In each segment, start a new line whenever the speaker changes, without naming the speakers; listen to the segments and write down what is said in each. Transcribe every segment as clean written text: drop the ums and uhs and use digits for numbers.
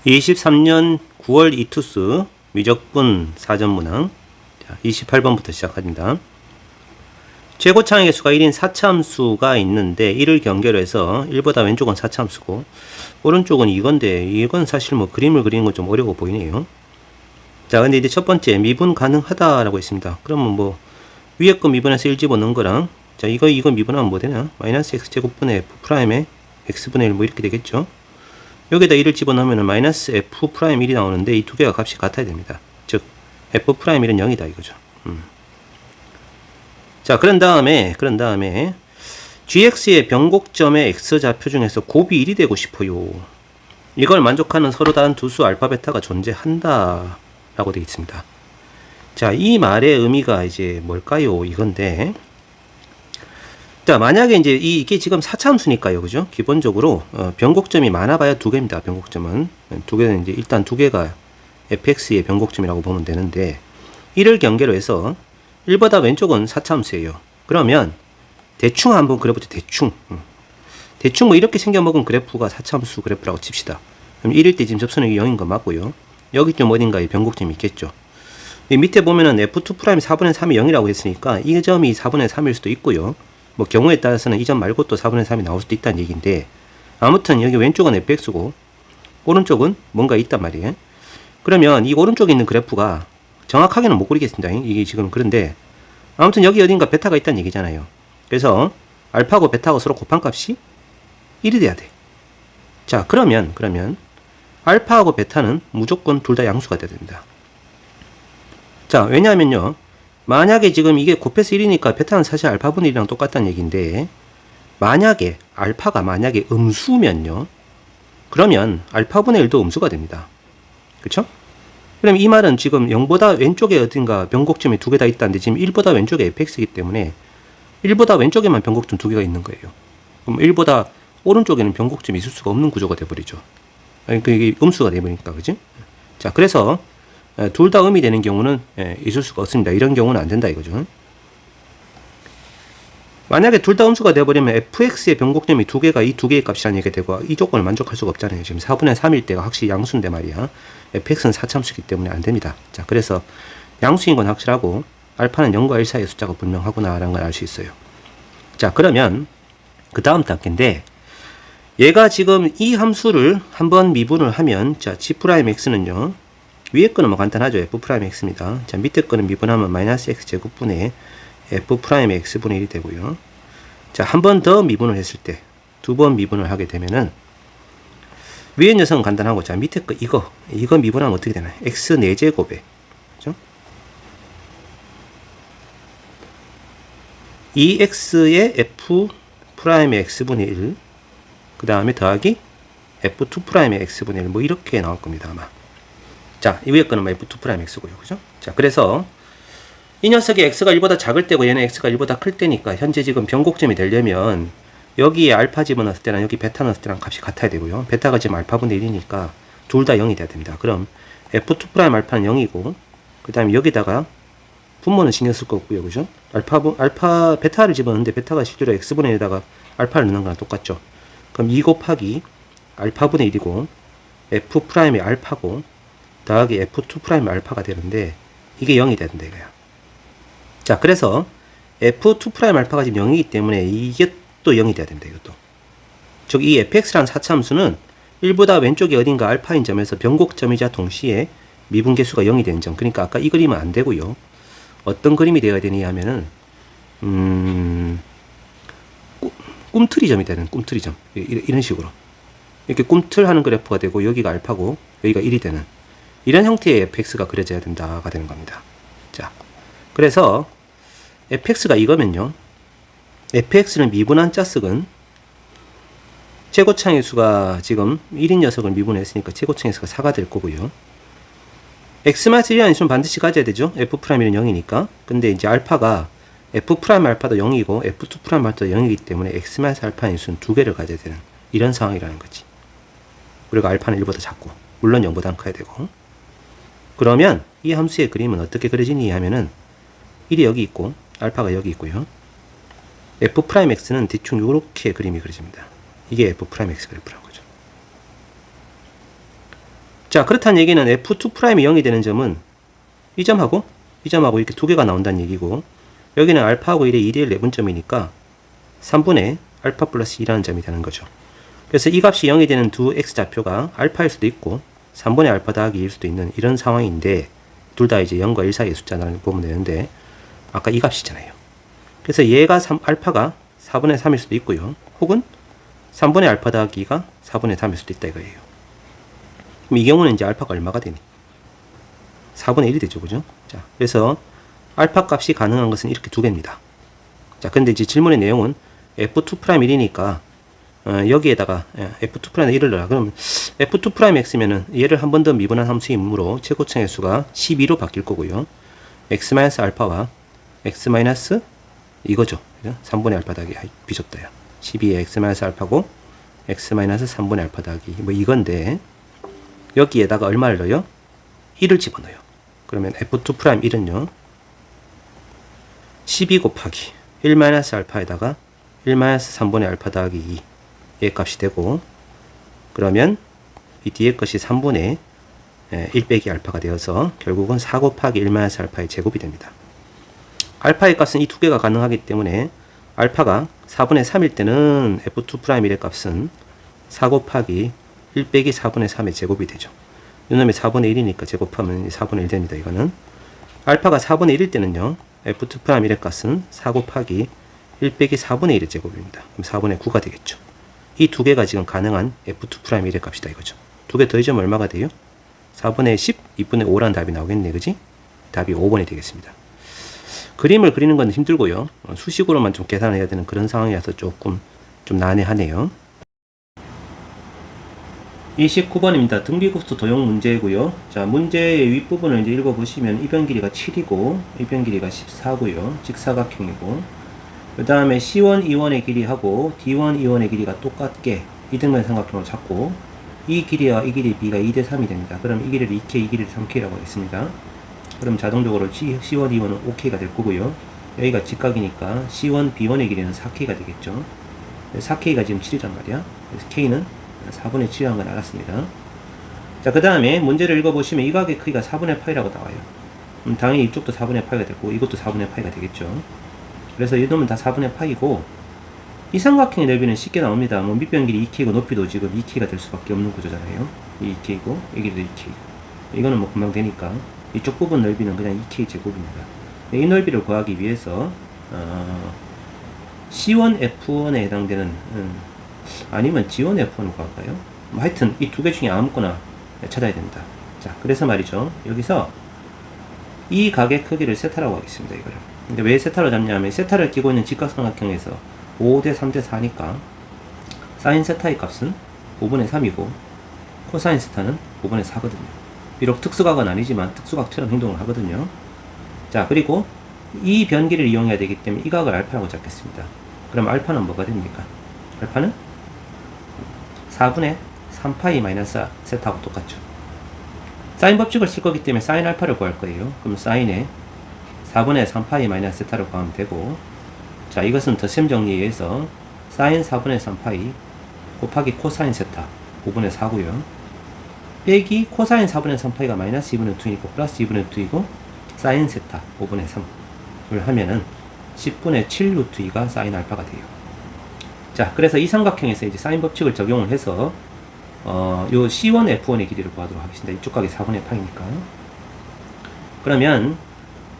23년 9월 이투스 미적분 사전문항 28번부터 시작합니다. 최고차항의 수가 1인 사차함수가 있는데 이를 경계로 해서 1보다 왼쪽은 사차함수고 오른쪽은 이건데 이건 사실 뭐 그림을 그리는 건 좀 어려워 보이네요. 자, 근데 이제 첫 번째 미분 가능하다라고 했습니다. 그러면 뭐 위에 거 미분해서 1 집어넣은 거랑 자 이거 미분하면 뭐 되나? 마이너스 x제곱분의 f'의 x분의 1 뭐 이렇게 되겠죠. 여기다 1을 집어넣으면 마이너스 f'1이 나오는데 이 두 개가 값이 같아야 됩니다. 즉 f'1은 0이다 이거죠. 자, 그런 다음에 gx의 변곡점의 x좌표 중에서 곱이 1이 되고 싶어요. 이걸 만족하는 서로 다른 두 수 알파 베타가 존재한다 라고 되어 있습니다. 자, 이 말의 의미가 이제 뭘까요? 이건데, 자, 만약에 이제 이게 지금 사차함수니까요, 그죠? 기본적으로 변곡점이 많아봐야 두 개입니다. 변곡점은 두 개는 이제 일단 두 개가 fx의 변곡점이라고 보면 되는데, 이를 경계로 해서 1보다 왼쪽은 사차함수예요. 그러면 대충 한번 그려보죠. 대충 뭐 이렇게 생겨먹은 그래프가 사차함수 그래프라고 칩시다. 그럼 1일 때 지금 접선력이 0인 거 맞고요. 여기 좀 어딘가에 변곡점이 있겠죠. 이 밑에 보면은 f2' 4분의 3이 0이라고 했으니까 이 점이 4분의 3일 수도 있고요. 뭐 경우에 따라서는 이 점 말고 또 4분의 3이 나올 수도 있다는 얘기인데, 아무튼 여기 왼쪽은 fx고 오른쪽은 뭔가 있단 말이에요. 그러면 이 오른쪽에 있는 그래프가 정확하게는 못 그리겠습니다. 이게 지금 그런데 아무튼 여기 어딘가 베타가 있다는 얘기잖아요. 그래서 알파고 베타하고 서로 곱한 값이 1이 돼야 돼. 자, 그러면 알파하고 베타는 무조건 둘 다 양수가 돼야 됩니다. 자, 왜냐하면요, 만약에 지금 이게 곱해서 1이니까 베타는 사실 알파분의 1이랑 똑같다는 얘기인데, 만약에 알파가 음수면요, 그러면 알파분의 1도 음수가 됩니다. 그쵸? 그럼 이 말은 지금 0보다 왼쪽에 어딘가 변곡점이 두 개 다 있다는데 지금 1보다 왼쪽에 fx이기 때문에 1보다 왼쪽에만 변곡점 두 개가 있는 거예요. 그럼 1보다 오른쪽에는 변곡점이 있을 수가 없는 구조가 돼버리죠. 이게 음수가 돼버리니까, 그지? 자, 그래서 둘 다 음이 되는 경우는 있을 수가 없습니다. 이런 경우는 안 된다 이거죠. 만약에 둘 다 음수가 돼버리면 fx의 변곡점이 두 개가 이 두 개의 값이라는 얘기가 되고 이 조건을 만족할 수가 없잖아요. 지금 4분의 3일 때가 확실히 양수인데 말이야. fx는 사차함수이기 때문에 안 됩니다. 자, 그래서 양수인 건 확실하고 알파는 0과 1 사이의 숫자가 분명하구나 라는 걸 알 수 있어요. 자, 그러면 그 다음 단계인데, 얘가 지금 이 함수를 한번 미분을 하면, 자, g'x는요, 위에 거는 뭐 간단하죠. f'x입니다. 자, 밑에 거는 미분하면 마이너스 x제곱분의 f'의 x분의 1이 되고요. 자, 한 번 더 미분을 했을 때, 두 번 미분을 하게 되면은, 위에 녀석은 간단하고, 자, 밑에 거, 이거 미분하면 어떻게 되나요? x 4제곱에, 그죠? 2x의 f'의 x분의 1, 그 다음에 더하기 f2'의 x분의 1, 뭐 이렇게 나올 겁니다, 아마. 자, 이 위에 거는 f2' x고요, 그죠? 자, 그래서 이 녀석이 x가 1보다 작을 때고 얘는 x가 1보다 클 때니까 현재 지금 변곡점이 되려면 여기에 알파 집어넣었을 때랑 여기 베타 넣었을 때랑 값이 같아야 되고요. 베타가 지금 알파분의 1이니까 둘 다 0이 돼야 됩니다. 그럼 f2' 알파는 0이고, 그 다음에 여기다가 분모는 신경 쓸 거 없고요, 그죠? 베타를 집어넣는데 베타가 실제로 x분의 1에다가 알파를 넣는 거랑 똑같죠. 그럼 2 곱하기 알파분의 1이고 f'의 알파고 더하기 f2'의 알파가 되는데 이게 0이 되는데 이거야. 자, 그래서 f2' 알파가 지금 0이기 때문에 이게 또 0이 돼야 됩니다. 이것도. 즉 이 fx라는 사차함수는 1보다 왼쪽에 어딘가 알파인 점에서 변곡점이자 동시에 미분계수가 0이 되는 점. 그러니까 아까 이 그림은 안 되고요. 어떤 그림이 되어야 되냐 하면은 꿈틀이 점이 되는, 꿈틀이 점. 이런 식으로 이렇게 꿈틀하는 그래프가 되고 여기가 알파고 여기가 1이 되는 이런 형태의 fx가 그려져야 된다가 되는 겁니다. 자, 그래서 fx가 이거면요, fx를 미분한 짜식은 최고차항의 수가 지금 1인 녀석을 미분했으니까 최고차항의 수가 4가 될 거고요. x-1이라는 수는 반드시 가져야 되죠. f'는 0이니까. 근데 이제 알파가 f' 알파도 0이고 f2' 알파도 0이기 때문에 x-알파의 수는 두 개를 가져야 되는 이런 상황이라는 거지. 그리고 알파는 1보다 작고 물론 0보다 커야 되고. 그러면 이 함수의 그림은 어떻게 그려지니 하면은 1이 여기 있고 알파가 여기 있고요. f'x는 대충 이렇게 그림이 그려집니다. 이게 f'x 그래프라는 거죠. 자, 그렇다는 얘기는 F2'이 0이 되는 점은 이 점하고 이렇게 두 개가 나온다는 얘기고, 여기는 알파하고 1의 2대1 내분점이니까 3분의 알파 플러스 2라는 점이 되는 거죠. 그래서 이 값이 0이 되는 두 x좌표가 알파일 수도 있고 3분의 알파 더하기 2일 수도 있는 이런 상황인데, 둘 다 이제 0과 1 사이의 숫자라는 보면 되는데, 아까 이 값이잖아요. 그래서 얘가 알파가 4분의 3일 수도 있고요, 혹은 3분의 알파 더하기 2가 4분의 3일 수도 있다 이거예요. 그럼 이 경우는 이제 알파가 얼마가 되니? 4분의 1이 되죠, 그죠? 자, 그래서 알파 값이 가능한 것은 이렇게 두 개입니다. 자, 근데 이제 질문의 내용은 F2'1이니까 여기에다가 F2'에 1을 넣어라. 그럼 F2'x면은 얘를 한 번 더 미분한 함수이므로 최고층의 수가 12로 바뀔 거고요. x-알파와 x- 이거죠. 3분의 알파 더하기 비좁다요. 12의 x-알파고 x-3분의 알파 더하기 뭐 이건데, 여기에다가 얼마를 넣어요? 1을 집어넣어요. 그러면 F2'1은요 12 곱하기 1-알파에다가 1-3분의 알파 더하기 2 얘 값이 되고, 그러면 이 뒤에 것이 3분의 1 빼기 알파가 되어서 결국은 4 곱하기 1-알파의 제곱이 됩니다. 알파의 값은 이 두 개가 가능하기 때문에 알파가 4분의 3일 때는 F2'1의 값은 4 곱하기 1 빼기 4분의 3의 제곱이 되죠. 이놈이 4분의 1이니까 제곱하면 4분의 1 됩니다. 이거는 알파가 4분의 1일 때는요 F2'1의 값은 4 곱하기 1 빼기 4분의 1의 제곱입니다. 그럼 4분의 9가 되겠죠. 이 두 개가 지금 가능한 F2'1의 값이다 이거죠. 두 개 더해주면 얼마가 돼요? 4분의 10, 2분의 5라는 답이 나오겠네, 그지? 답이 5번이 되겠습니다. 그림을 그리는 건 힘들고요. 수식으로만 좀 계산해야 되는 그런 상황이라서 조금 좀 난해하네요. 29번입니다. 등비급수 도형 문제고요. 자, 문제의 윗부분을 이제 읽어보시면 이변 길이가 7이고 이변 길이가 14고요. 직사각형이고, 그 다음에 C1, E1의 길이하고 D1, E1의 길이가 똑같게 이등변 삼각형을 잡고 이 길이와 이 길이 B가 2대 3이 됩니다. 그럼 이 길이를 2K, 이 길이를 3K라고 하겠습니다. 그럼 자동적으로 C1, E1은 5K가 될 거고요. 여기가 직각이니까 C1, B1의 길이는 4K가 되겠죠. 4K가 지금 7이란 말이야. 그래서 K는 4분의 7이라는 걸 알았습니다. 자, 그 다음에 문제를 읽어보시면 이 각의 크기가 4분의 파이라고 나와요. 당연히 이쪽도 4분의 파이가 되고 이것도 4분의 파이가 되겠죠. 그래서 이 놈은 다 4분의 파이고, 이 삼각형의 넓이는 쉽게 나옵니다. 뭐 밑변 길이 2K고 높이도 지금 2K가 될 수밖에 없는 구조잖아요. 이 2K고 이 길이도 2K. 이거는 뭐 금방 되니까 이쪽 부분 넓이는 그냥 2K 제곱입니다. 이 넓이를 구하기 위해서 C1F1에 해당되는 아니면 G1F1을 구할까요? 뭐 하여튼 이 두 개 중에 아무거나 찾아야 됩니다. 자, 그래서 말이죠. 여기서 이 각의 크기를 세타라고 하겠습니다. 이거를. 근데 왜 세타로 잡냐면 세타를 끼고 있는 직각삼각형에서 5대 3대 4니까 사인 세타의 값은 5분의 3이고 코사인 세타는 5분의 4거든요. 비록 특수각은 아니지만 특수각처럼 행동을 하거든요. 자, 그리고 이 변기를 이용해야 되기 때문에 이 각을 알파라고 잡겠습니다. 그럼 알파는 뭐가 됩니까? 알파는 4분의 3파이 마이너스 세타하고 똑같죠. 사인 법칙을 쓸 거기 때문에 사인 알파를 구할 거예요. 그럼 사인에 4분의 3파이 마이너스 세타를 구하면 되고, 자, 이것은 덧셈 정리에 의해서 사인 4분의 3파이 곱하기 코사인 세타 5분의 4고요. 빼기 코사인 4분의 3파이가 마이너스 2분의 2이니까 플러스 2분의 2이고 사인 세타 5분의 3을 하면은 10분의 7 루트 2가 사인 알파가 돼요. 자, 그래서 이 삼각형에서 이제 사인 법칙을 적용을 해서 요 C1 F1의 길이를 구하도록 하겠습니다. 이쪽 각이 4분의 파이니까. 그러면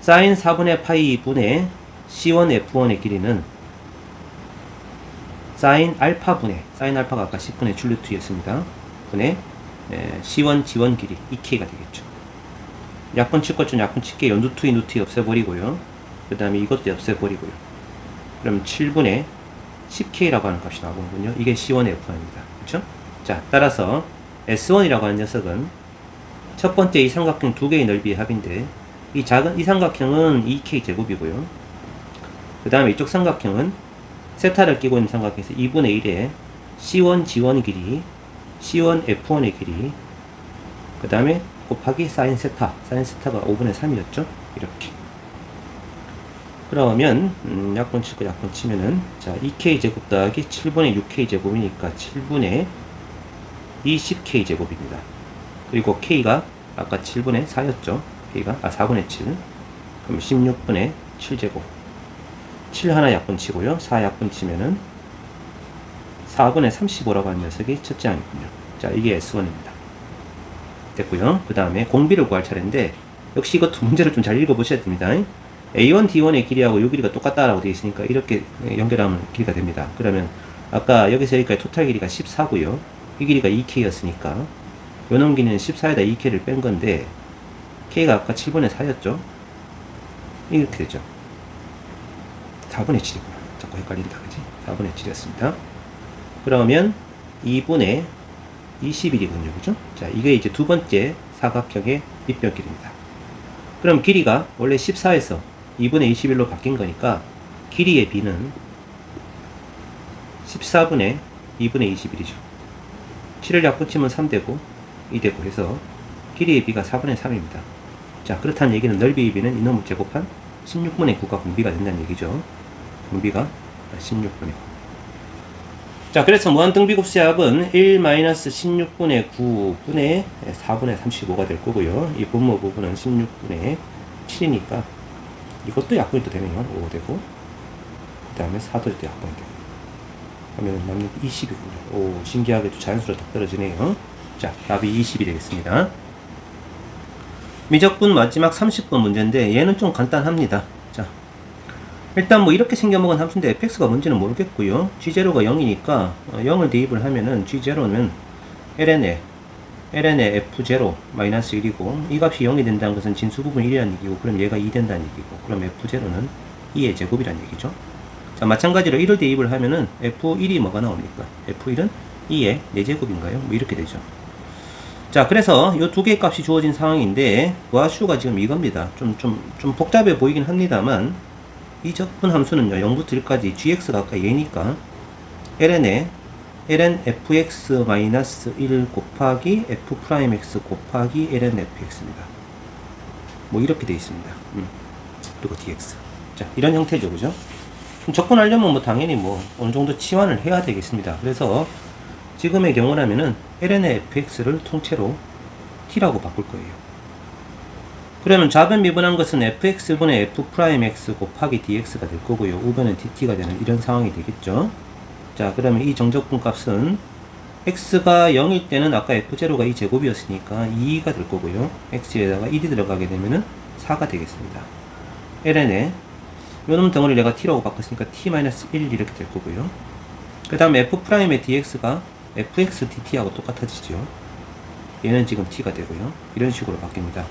사인 4분의 파이 분의 C1 F1의 길이는 사인 알파분의, 사인 알파가 아까 10분의 7 루트 2였습니다. 분의 C1 G1 길이 2K가 되겠죠. 약분 칠 것 중 약분 칠게 루트 2 루트 2 없애버리고요. 그 다음에 이것도 없애버리고요. 그럼 7분의 10K라고 하는 값이 나오는군요. 이게 C1 F1입니다. 그렇죠? 자, 따라서 S1이라고 하는 녀석은 첫 번째 이 삼각형 두 개의 넓이의 합인데, 이 작은 이 삼각형은 2K 제곱이고요. 그 다음에 이쪽 삼각형은 세타를 끼고 있는 삼각형에서 2분의 1의 C1 G1 길이, C1 F1의 길이, 그 다음에 곱하기 사인 세타, 사인 세타가 5분의 3이었죠? 이렇게. 그러면 약분 칠 거 약분 치면은, 자, 2K 제곱 더하기 7분의 6K 제곱이니까 7분의 20K 제곱입니다. 그리고 K가 아까 7분의 4였죠. K가 4분의 7. 그럼 16분의 7제곱. 7 하나 약분치고요. 4 약분치면은 4분의 35라고 하는 녀석이 첫째 항이군요. 자, 이게 S1입니다. 됐고요. 그 다음에 공비를 구할 차례인데 역시 이것도 문제를 좀 잘 읽어보셔야 됩니다. A1, D1의 길이하고 요 길이가 똑같다라고 되어 있으니까 이렇게 연결하면 길이가 됩니다. 그러면 아까 여기서 여기까지 토탈 길이가 14고요. 이 길이가 2K였으니까 요 놈 길이는 14에다 2K를 뺀 건데 K가 아까 7분의 4였죠. 이렇게 되죠. 4분의 7이구나. 자꾸 헷갈린다. 그지? 4분의 7이었습니다. 그러면 2분의 21이군요. 그죠? 자, 이게 이제 두 번째 사각형의 밑변 길이입니다. 그럼 길이가 원래 14에서 2분의 21로 바뀐 거니까 길이의 b는 14분의 2분의 21이죠. 7을 약분치면 3되고 2되고 해서 길이의 b가 4분의 3입니다. 자, 그렇다는 얘기는 넓이의 b는 이놈을 제곱한 16분의 9가 공비가 된다는 얘기죠. 공비가 16분의 9. 자, 그래서 무한등비곱수합은 1-16분의 9분의 4분의 35가 될 거고요. 이 분모 부분은 16분의 7이니까 이것도 약분이 또 되네요. 5 되고 그 다음에 4도 또 약분이 되고 하면 남는 20이군요. 오, 신기하게도 자연수로 딱 떨어지네요. 자, 답이 20이 되겠습니다. 미적분 마지막 30번 문제인데 얘는 좀 간단합니다. 자, 일단 뭐 이렇게 생겨먹은 함수인데 fx가 뭔지는 모르겠고요. g0가 0이니까 0을 대입을 하면은 g0는 ln의 f0 마이너스 1이고 이 값이 0이 된다는 것은 진수 부분 1이라는 얘기고 그럼 얘가 2 된다는 얘기고 그럼 f0는 2의 제곱이라는 얘기죠. 자, 마찬가지로 1을 대입을 하면은 f1이 뭐가 나옵니까? f1은 2의 4제곱인가요? 뭐 이렇게 되죠. 자, 그래서 이 두 개의 값이 주어진 상황인데 구하수가 지금 이겁니다. 좀 복잡해 보이긴 합니다만 이 적분 함수는요 0부터 1까지 gx가 아까 얘니까 ln fx-1 곱하기 f'x 곱하기 ln fx입니다. 뭐 이렇게 되어 있습니다. 그리고 dx. 자, 이런 형태죠. 그죠? 접근하려면 뭐 당연히 뭐 어느 정도 치환을 해야 되겠습니다. 그래서 지금의 경우라면은 ln fx를 통째로 t라고 바꿀 거예요. 그러면 좌변 미분한 것은 fx분의 f'x 곱하기 dx가 될 거고요. 우변은 dt가 되는 이런 상황이 되겠죠. 자, 그러면 이 정적분 값은 x가 0일 때는 아까 f0가 2제곱이었으니까 2가 될 거고요. x에다가 1이 들어가게 되면은 4가 되겠습니다. ln에 요놈 덩어리를 내가 t라고 바꿨으니까 t-1 이렇게 될 거고요. 그 다음에 f'의 dx가 fx dt하고 똑같아지죠. 얘는 지금 t가 되고요. 이런 식으로 바뀝니다.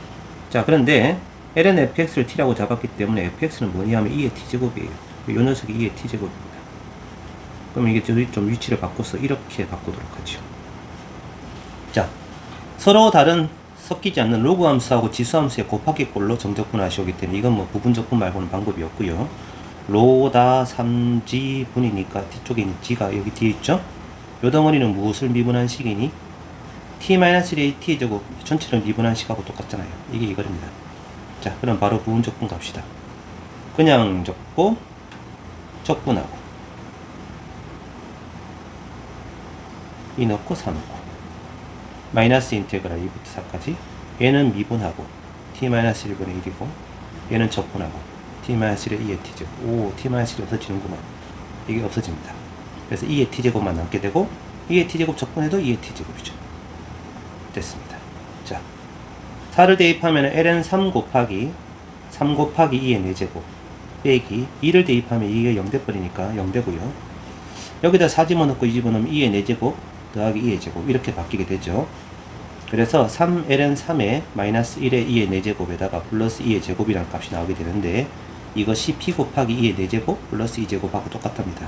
자, 그런데 ln fx를 t라고 잡았기 때문에 fx는 뭐냐 하면 2의 t제곱이에요. 요 녀석이 2의 t제곱입니다. 그럼 이게 좀 위치를 바꿔서 이렇게 바꾸도록 하죠. 자, 서로 다른 섞이지 않는 로그 함수하고 지수 함수의 곱하기 꼴로 정적분 하시오기 때문에 이건 뭐 부분 적분 말고는 방법이 없고요. 로다 3g 분이니까 뒤쪽에 있는 g가 여기 뒤에 있죠. 요 덩어리는 무엇을 미분한 식이니? t-1의 t의 제곱 전체를 미분한 식하고 똑같잖아요. 이게 이거입니다. 자, 그럼 바로 부분 적분 갑시다. 그냥 적고 적분하고 이 넣고 4 넣고 마이너스 인테그랄 2부터 4까지 얘는 미분하고 t-1분의 1이고 얘는 적분하고 t-1의 2의 t제곱. 오, t-1이 없어지는구만. 이게 없어집니다. 그래서 2의 t제곱만 남게 되고 2의 t제곱 적분해도 2의 t제곱이죠. 됐습니다. 자, 4를 대입하면 ln 3 곱하기 2의 4제곱 빼기 2를 대입하면 2가 0 돼버리니까 0 되고요. 여기다 4 집어넣고 2 집어넣으면 2의 4제곱 더하기 2의 제곱 이렇게 바뀌게 되죠. 그래서 3ln 3의 마이너스 1의 2의 4제곱에다가 플러스 2의 제곱이라는 값이 나오게 되는데 이것이 p 곱하기 2의 4제곱 플러스 2제곱하고 똑같답니다.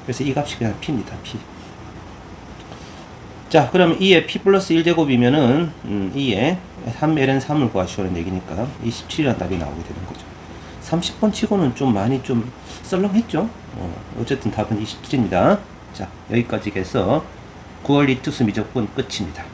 그래서 이 값이 그냥 p입니다. p. 자, 그럼 2의 p 플러스 1제곱이면은 2의 3ln 3을 구하시오는 얘기니까 27이라는 답이 나오게 되는 거죠. 30번 치고는 좀 많이 좀 썰렁했죠. 어쨌든 답은 27입니다. 자, 여기까지 해서 9월 리투스 미적분 끝입니다.